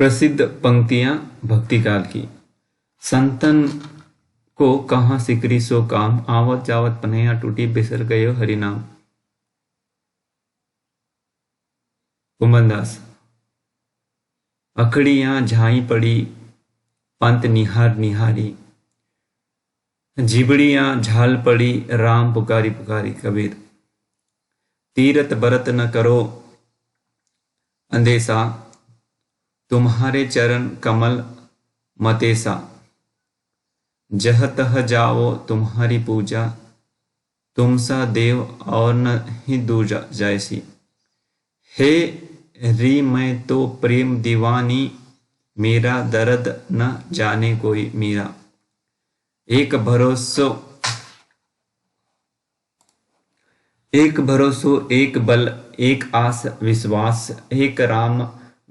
प्रसिद्ध पंक्तियां भक्ति काल की। संतन को कहाँ सिकरी सो काम, आवत जावत पनैया टूटी, बिसर गयो हरिनाम। कुमनदास। अकड़ियां झाई पड़ी, पंत निहार निहारी, जिबड़ियां झाल पड़ी, राम पुकारी पुकारी। कबीर। तीरथ बरत न करो अंदेसा, तुम्हारे चरण कमल मतेसा। जह तह जाओ तुम्हारी पूजा, तुमसा देव और न ही दूजा जैसी। हे री मैं तो प्रेम दीवानी, मेरा दर्द न जाने कोई मीरा। एक भरोसो एक बल, एक आस विश्वास, एक राम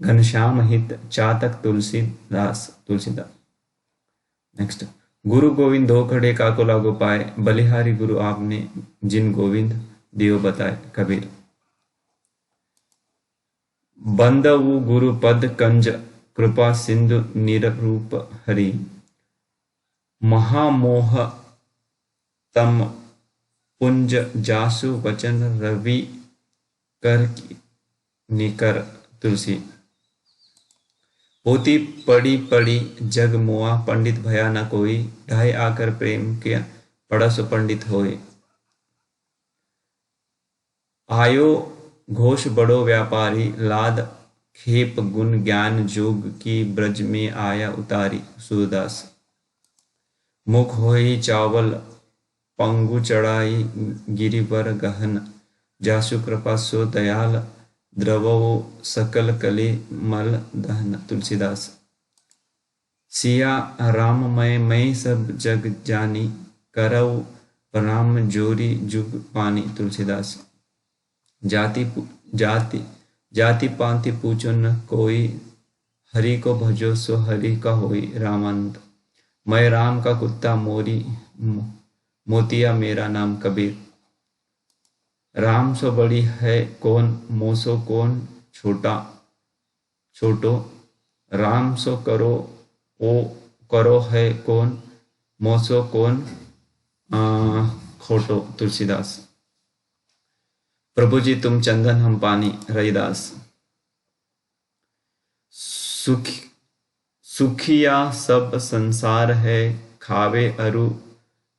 घनश्याम हित, चातक तुलसीदास। नेक्स्ट। गुरु गोविंद दो खड़े काको लागो पाए, बलिहारी गुरु आपने जिन गोविंद दियो बताए। कबीर। बंदवु गुरु पद कंज, कृपा सिंधु निररूप हरि। महामोह तम पुंज, जासु वचन रवि कर निकर। तुलसी। होती पड़ी पड़ी जग मुआ, पंडित भया न कोई, ढाई आकर प्रेम किया, पड़ा सो पंडित होए। आयो घोष बड़ो व्यापारी, लाद खेप गुण ज्ञान जोग की, ब्रज में आया उतारी। सूरदास। मुख होई चावल पंगु चढ़ाई, गिरिवर गहन, जासु कृपा सो दयाल, द्रवो सकल कले मल दहन। तुलसीदास। सिया राम मैं सब जग जानी, करऊ प्रणाम जोरी जुग पानी। तुलसीदास। जाति पांति पूछो न कोई, हरि को भजो सो हरि का होई। रामानंद। मैं राम का कुत्ता मोरी, मोतिया मेरा नाम। कबीर। राम सो बड़ी है कौन, मोसो कौन छोटो। राम सो करो ओ करो है कौन, मोसो कौन खोटो। तुलसीदास। प्रभु जी तुम चंदन हम पानी। रैदास। सुखिया सब संसार है, खावे अरु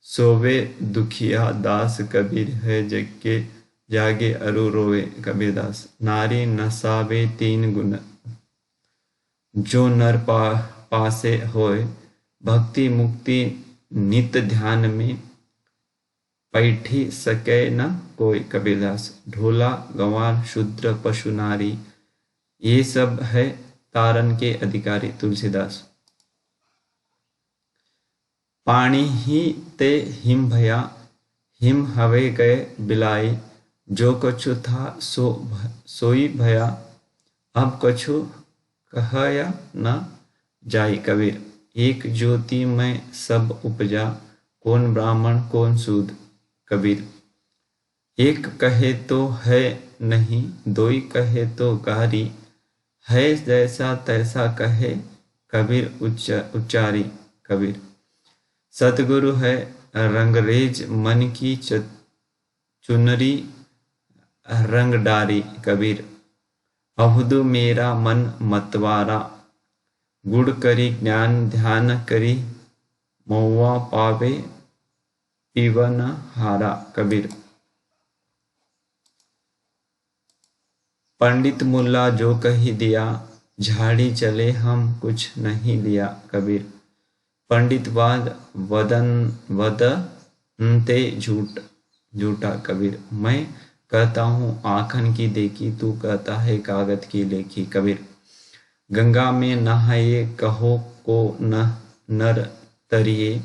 सोवे दुखिया दास। कबीर है जग के जागे अरु रोवे। कबीरदास। नारी नसावे तीन गुण, जो नर पासे होए, भक्ति मुक्ति नित ध्यान में, पैठी सके न कोई। कबीरदास। ढोला गंवार शूद्र पशु नारी, ये सब है तारन के अधिकारी। तुलसीदास। पानी ही ते हिम भया, हिम हवे गए बिलाई, जो कछु था सोई भया, अब कछु कहया न जाई। कबीर। एक ज्योति में सब उपजा, कौन ब्राह्मण कौन सूद। कबीर। एक कहे तो है नहीं, दोई कहे तो गारी, है जैसा तैसा कहे, कबीर उच्चारी। कबीर। सतगुरु है रंगरेज, मन की चुनरी रंग डारी। कबीर। अवधु मेरा मन मतवारा, गुड़ करी ज्ञान ध्यान करी, महुआ पावे पीवन हारा। कबीर। पंडित मुल्ला जो कही दिया, झाड़ी चले हम कुछ नहीं लिया। कबीर। पंडित वदनते झूठा। कबीर। मैं कहता हूँ आखन की देखी, तू कहता है कागज की लेखी। कबीर। गंगा में नहाए कहो को नर तरिए,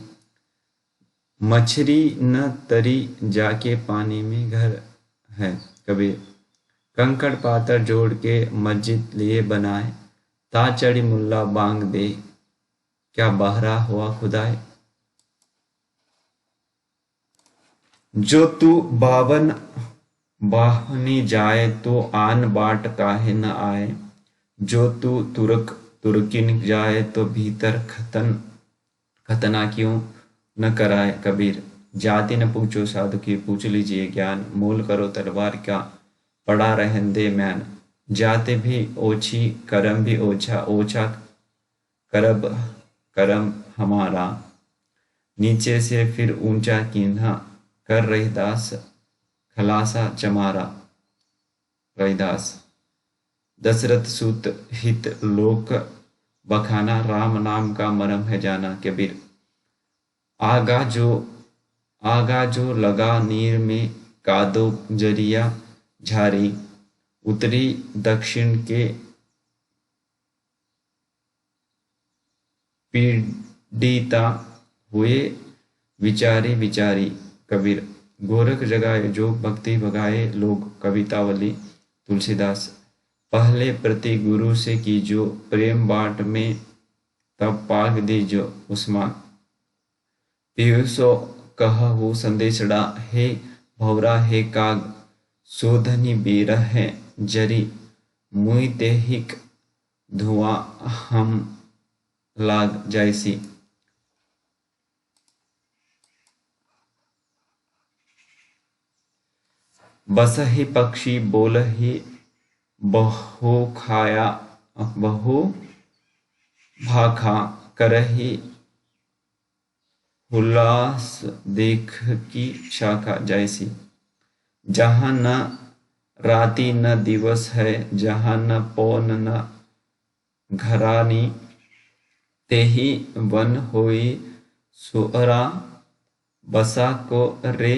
मछली न तरी जाके पानी में घर है। कबीर। कंकड़ पातर जोड़ के मस्जिद लिए बनाए, ता चढ़ी मुल्ला बांग दे, क्या बहरा हुआ खुदाए। जो तू बावन बाहनी जाए, तो आन बाट काहे न आए, जो तू तुरक तुर्किन जाए तो भीतर खतना क्यों न कराए कबीर। जाति न पूछो साधु की, पूछ लीजिए ज्ञान। मोल करो तलवार का, पड़ा रहन दे म्यान। जाति भी ओछी करम भी ओछा, ओछा करब करम हमारा। नीचे से फिर ऊंचा कीन्हा, कर रहीदास खलासा चमारा। रहीदास दशरथ सुत हित लोक बखाना, राम नाम का मरम है जाना कबीर। आगा जो लगा नीर में, कादो जरिया झारी। उतरी दक्षिण के पीड़िता, हुए विचारी विचारी कबीर। गोरख जगाए जो भक्ति भगाए लोग, कवितावली तुलसीदास। पहले प्रति गुरु से कीजो, प्रेम बाट में तब पाग दीजो उस्मा। पीयूषो कहु संदेशड़ा, हे भौरा हे काग। शोधनी बीरह है जरी, मुई तेहिक धुआं हम लाग जायसी। बसहि पक्षी बोलहि बहु भाखा, करहि हुलास देख की शाखा जैसी। जहाँ न राति न दिवस है, जहाँ न पौन न घरानी। तेहि वन होई सुअरा, बसा को रे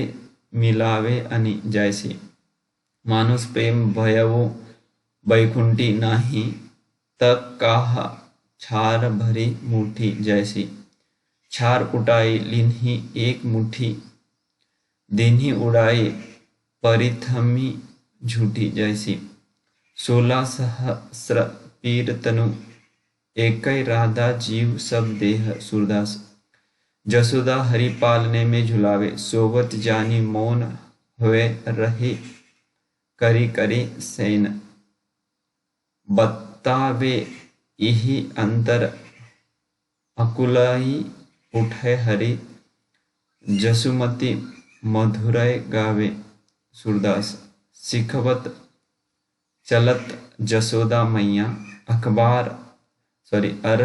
मिलावे अनि जैसी। मानुष प्रेम भयवो बैकुंठी नाही, तक काहा छार भरी मुट्ठी जैसी। छार उठाई लिन्ही एक मुट्ठी, दिन्ही उड़ाई परिथमी झूठी जैसी। 16 सहस्र पीर तनु, एकै राधा जीव सब देह सूरदास। जसोदा हरि पालने में झुलावे, सोवत जानी मौन हुए रही। करी करी सैन बतावे, यही अंतर अकुलाई उठे हरि। जसुमती मधुरय गावे सूरदास। सिखवत चलत जसोदा मैया, अर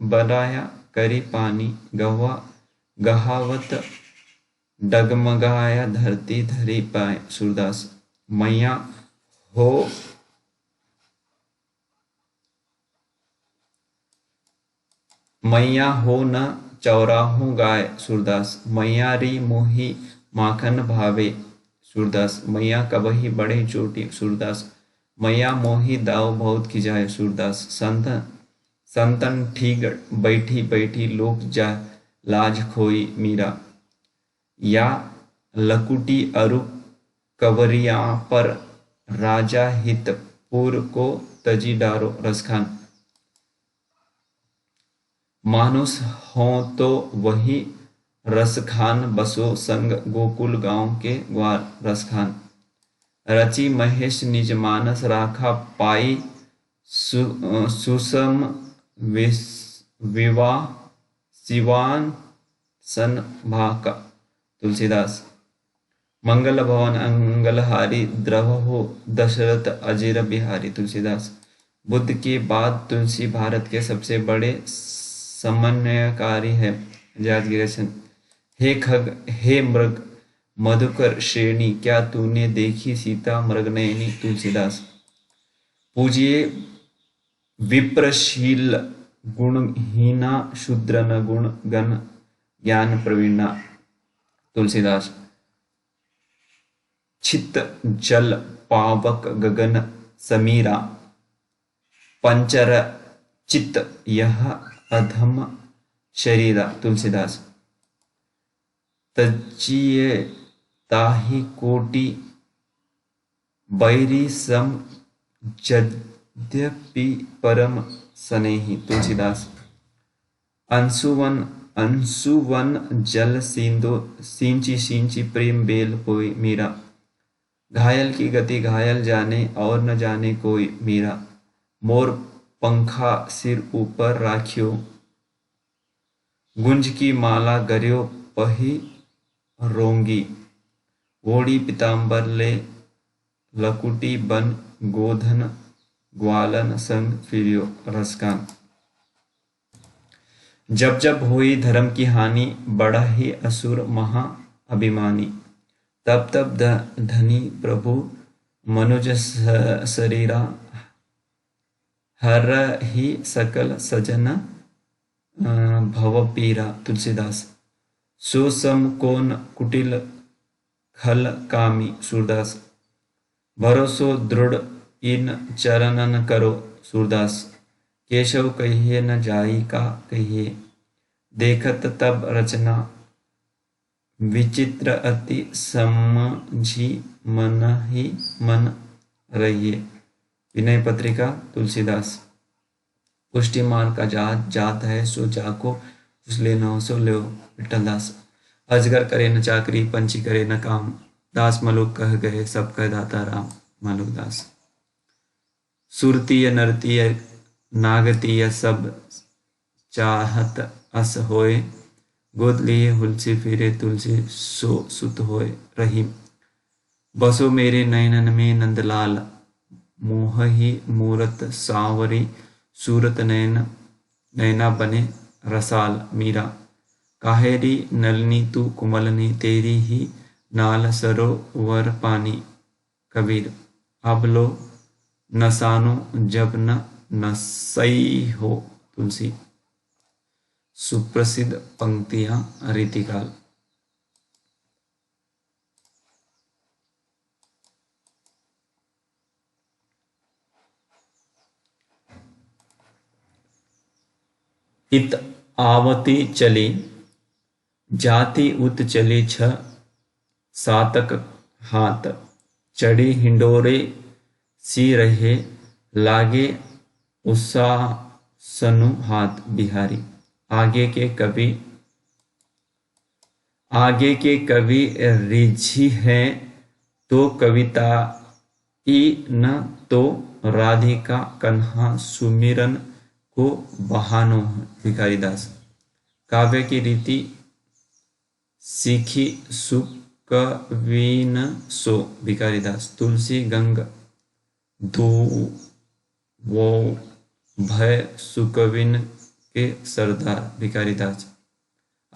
बनाया करी पानी गवा। गहावत डगमगाया धरती धरी पाए सूरदास। मैया हो न चौराहू गाय सूरदास। मैया री मोही माखन भावे सूरदास। मैया कबही बड़े चोटी सूरदास। मैया मोही दाव बहुत खिजाए सूरदास। संतन ठीक बैठी बैठी लोक जा लाज खोई मीरा। या लकुटी अरु कवरिया पर, राजा हित पुर को तजी डारो रसखान। मानुष हो तो वही रसखान, बसो संग गोकुल गांव के ग्वार रसखान। रचि महेश निज मानस राखा, पाई सुसम विवाह सिवान सन भाका। तुलसीदास। मंगल भवन अंगलहारी, द्रवहु दशरथ अजीर बिहारी। तुलसीदास। बुद्ध के बाद तुलसी भारत के सबसे बड़े समन्वयकारी है। जातगिरसन। हे खग हे मृग मधुकर श्रेणी, क्या तूने देखी सीता मृगनयनी। तुलसीदास। पूजिए विप्रशील गुणहीना, शूद्र न गुण गण ज्ञान प्रवीणा। तुलसीदास। चित्त जल पावक गगन समीरा, पंचर चित्त यह अधम शरीरा। तुलसीदास। तजिए ताहि कोटि बैरी सम, यद्यपि परम स्नेही। तुलसीदास। अंशुवन जल सिंधु, सिंची सिंची प्रेम बेल होई मीरा। घायल की गति घायल जाने, और न जाने कोई मीरा। मोर पंखा सिर ऊपर राख्यो, गुंज की माला गर्यो पही रोंगी, ओढ़ी पीताम्बर ले लकुटी बन गोधन ग्वालन संग फिरियो रसकान। जब जब हुई धर्म की हानि, बड़ा ही असुर महा अभिमानी, तब तब धनी प्रभु मनुज शरीरा, हर ही सकल सजन भव पीरा। तुलसीदास। सो सम कोन कुटिल खल कामी। सूरदास। भरोसो दृढ़ इन चरणन करो। सूरदास। केशव कहिए न जाई का कहिए, देखत तब रचना, विचित्र अति समझी मन ही मन रहिए। विनय पत्रिका। तुलसीदास। पुष्टि मार का जात जात है, सो जाको उसले न सो लो। विठलदास। अजगर करे न चाकरी, पंछी करे न काम, दास मलुक कह गए सब कह दाता राम। मलुकदास। सुरतीय नरतीय नागतीय सब चाहत अस होए, गोद लिए हुलसी फिरे तुलसी सो सुत होए। रहीम। बसो मेरे नयनन में नंदलाल, मोह ही मूरत सांवरी, सूरत नयन नैना बने रसाल। मीरा। काहेरी नलनी तू कुमलनी, तेरी ही नाल सरोवर पानी। कबीर। अब लो नसानो जब न नसई हो। तुलसी। सुप्रसिद्ध पंक्तियां रीतिकाल। इत आवती चली, जाति उत चली छ सातक हाथ, चढ़ी हिंडोरे सी रहे, लागे उसासनु हाथ। बिहारी। आगे के कवि रिझी हैं, तो कविता ई न तो राधिका कन्हा सुमिरन को बहानो है। भिखारीदास। काव्य की रीति सीखी सुकवीन सो। भिखारीदास। तुलसी गंग दो वो भय सुकविन के सरदार। भिखारीदास।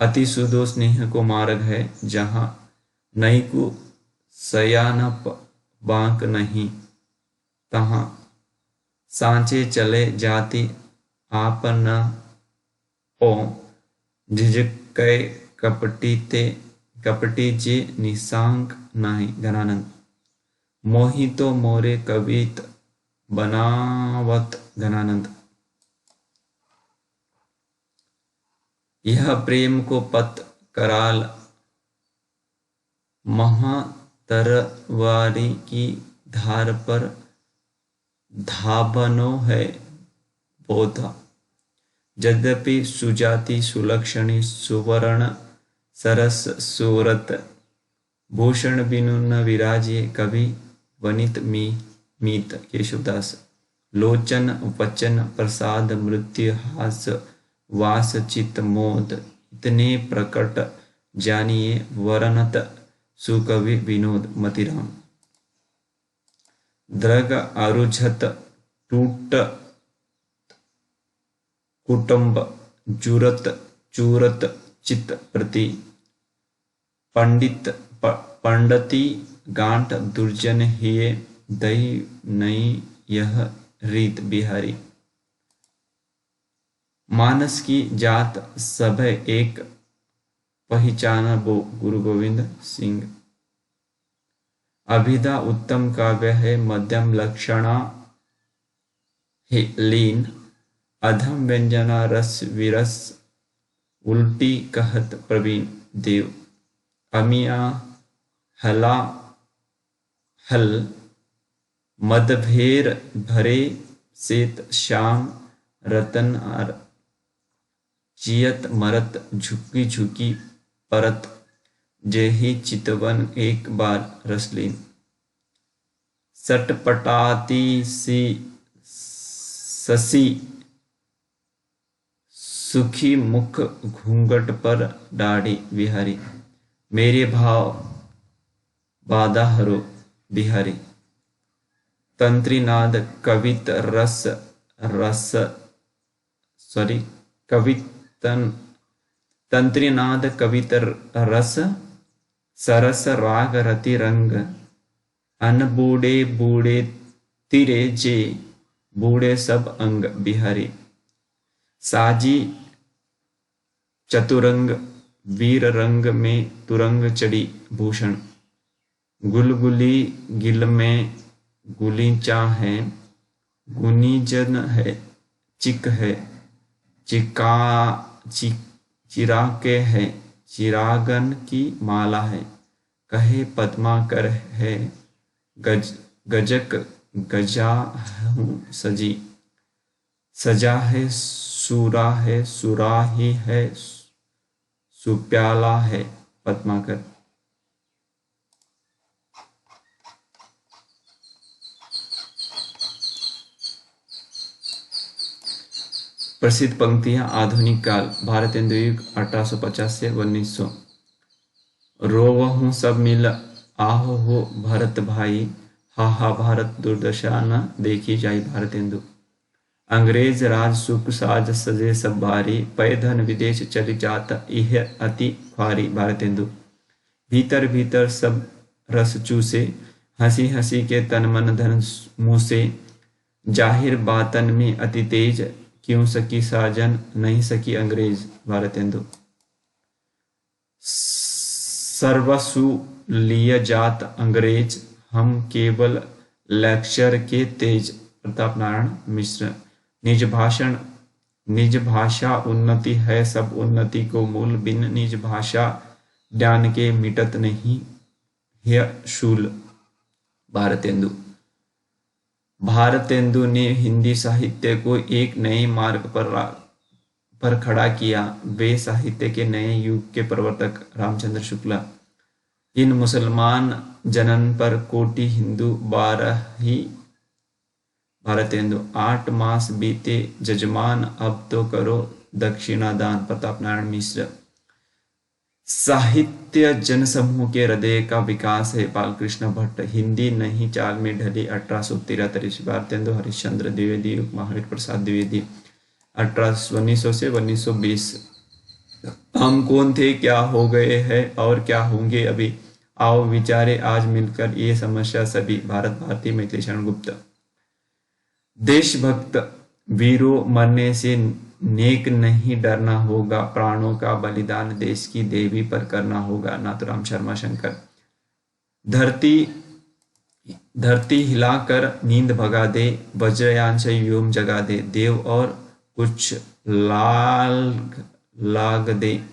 अति सुदो स्नेह को मार्ग है, जहाँ नहीं को सयानप बांक नहीं, तहाँ सांचे चले जाति आप न ओ, झिझकै कपटी जे निशांक नाही। घनानंद। मोही तो मोरे कवित बनावत। घनानंद। यह प्रेम को पत कराल, महातरवारी की धार पर धाबनो है बोधा। यद्यपि सुजाति सुलक्षणी, सुवर्ण सरस सूरत, भूषण बिनु न विराजिए, कवि वनित मीत। केशवदास। लोचन वचन प्रसाद, मृत्यु हास वास चित मोद, इतने प्रकट जानिए, वरनत सुकवि विनोद। मतिराम। द्रग अरुझत टूट कुटुंब, जुरत चूरत चित प्रति, पंडिती गांठ दुर्जन हिये, दही नहीं यह रीत। बिहारी। मानस की जात सब एक, पहचाना वो। गुरु गोविंद सिंह। अभिधा उत्तम काव्य है, मध्यम लक्षणा है लीन, अधम व्यंजना रस विरस, उल्टी कहत प्रवीण। देव। अमिया हला हल, मदभेर भरे सेत श्याम, रतन जियत मरत, झुकी झुकी परत, जेहि चितवन एक बार रसलीन। सटपटाती सी शशि सुखी मुख घूंघट पर दाढ़ी बिहारी। मेरे भाव बाधा हरो बिहारी। तंत्रीनाद कवित रस रस सॉरी कवितन तंत्रीनाद कवित रस सरस राग रति रंग। अन बूढ़े बूढ़े तिरे जे बूढ़े सब अंग बिहारी। साजी चतुरंग वीर रंग में तुरंग चढ़ी भूषण। गुलगुली गिल में गुलीचा है। गुनीजन है चिक है। चिराके है चिरागन की माला है। कहे पद्माकर है गजक गजा हूँ सजी। सजा है सुराही है सुप्याला है पद्माकर। प्रसिद्ध पंक्तियां आधुनिक काल भारतेंदु युग 1850 से 1900। रोवहूँ सब मिल आहो हो भरत भाई। हा भारत दुर्दशा न देखी जाई भारतेंदु। अंग्रेज राज सुख साज सजे सब भारी। पै धन विदेश चली जात यह अति ख्वारी भारतेंदु। भीतर भीतर सब रस चूसे। हंसी हंसी के तन मन धन मुँह से। जाहिर बातन में अति तेज क्यों सकी साजन नहीं सकी अंग्रेज भारतेंदु। सर्वसु लिय जात अंग्रेज हम केवल लेक्चर के तेज प्रताप नारायण मिश्र। निज भाषा उन्नति है सब उन्नति को मूल। बिन निज भाषा ज्ञान के मिटत नहीं है शूल भारतेंदु। भारतेंदु ने हिंदी साहित्य को एक नए मार्ग पर खड़ा किया। वे साहित्य के नए युग के प्रवर्तक रामचंद्र शुक्ला। इन मुसलमान जनन पर कोटि हिंदू 12 ही भारतेंदु। 8 मास बीते जजमान अब तो करो दक्षिणा दान प्रताप नारायण मिश्र। साहित्य जनसमूह के हृदय का विकास है बालकृष्ण भट्ट। हिंदी नहीं चाल में ढली 1873 भारतेंदु हरिश्चंद्र द्विवेदी महावीर प्रसाद द्विवेदी 1900 से 1920। हम कौन थे क्या हो गए हैं और क्या होंगे अभी। आओ विचारे आज मिलकर ये समस्या सभी। भारत भारती मैथिली शरण गुप्त। देशभक्त वीरों मरने से नेक नहीं डरना होगा। प्राणों का बलिदान देश की देवी पर करना होगा नाथुराम शर्मा शंकर। धरती हिलाकर नींद भगा दे। वज्रयान से व्योम जगा दे। देव और कुछ लाग दे।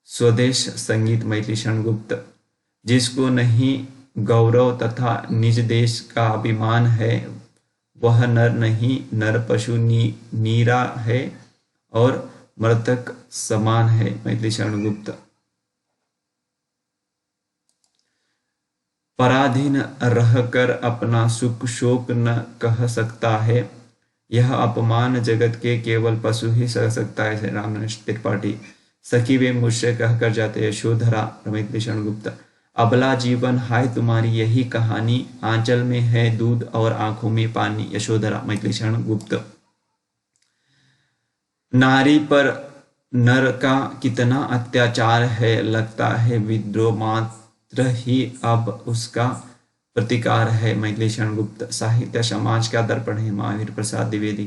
स्वदेश संगीत मैथिली शरण गुप्त। जिसको नहीं गौरव तथा निज देश का अभिमान है वह नर नहीं नर पशु नीरा है और मृतक समान है मैथिली शरण गुप्त। पराधीन रहकर अपना सुख शोक न कह सकता है। यह अपमान जगत के केवल पशु ही सह सकता है रामनाथ त्रिपाठी। सखी वे मुझसे कहकर जाते यशोधरा मैथिली शरण गुप्त। अबला जीवन हाय तुम्हारी यही कहानी। आंचल में है दूध और आंखों में पानी यशोधरा मैथिली शरण गुप्त। नारी पर नर का कितना अत्याचार है। लगता है विद्रोह मात्र ही अब उसका प्रतिकार है मैथिली शरण गुप्त। साहित्य समाज का दर्पण है महावीर प्रसाद द्विवेदी।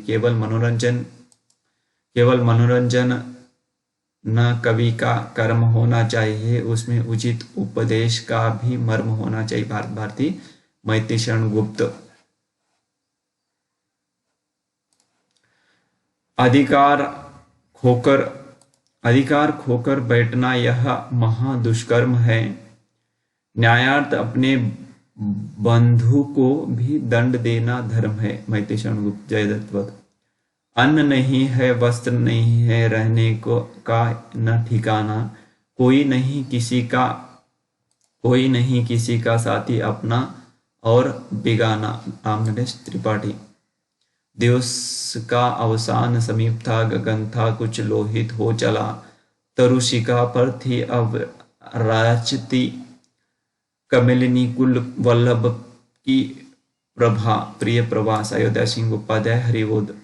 केवल मनोरंजन न कवि का कर्म होना चाहिए उसमें उचित उपदेश का भी मर्म होना चाहिए भारत भारती मैथिली शरण गुप्त। अधिकार खोकर बैठना यह महा दुष्कर्म है। न्यायार्थ अपने बंधु को भी दंड देना धर्म है मैथिली शरण गुप्त। जयदत्त। अन्न नहीं है वस्त्र नहीं है रहने को का न ठिकाना। कोई नहीं किसी का साथी अपना और बेगाना रामनरेश त्रिपाठी। दिवस का अवसान समीप था, गगन था कुछ लोहित हो चला, तरुशिका पर थी अब राचती, कमलिनी कुल वल्लभ की प्रभा, प्रिय प्रवास। अयोध्या सिंह उपाध्याय, हरिवोद।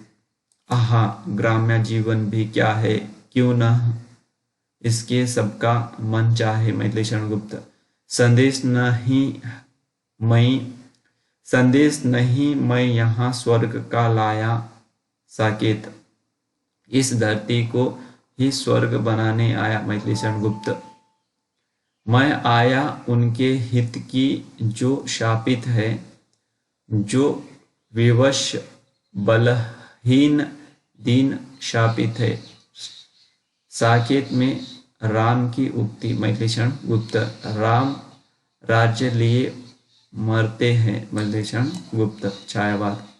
आहा, ग्राम्य जीवन भी क्या है, क्यों न इसके सबका मन चाहे। मैथिली शरण गुप्त। संदेश नहीं मैं यहाँ स्वर्ग का लाया साकेत, इस धरती को ही स्वर्ग बनाने आया। मैथिली शरण गुप्त। मैं आया उनके हित की जो शापित है, जो विवश बलहीन दीन शापित है। साकेत में राम की उक्ति। मैथिली शरण गुप्त। राम राज्य लिए मरते हैं। मैथिली शरण गुप्त। छायावाद।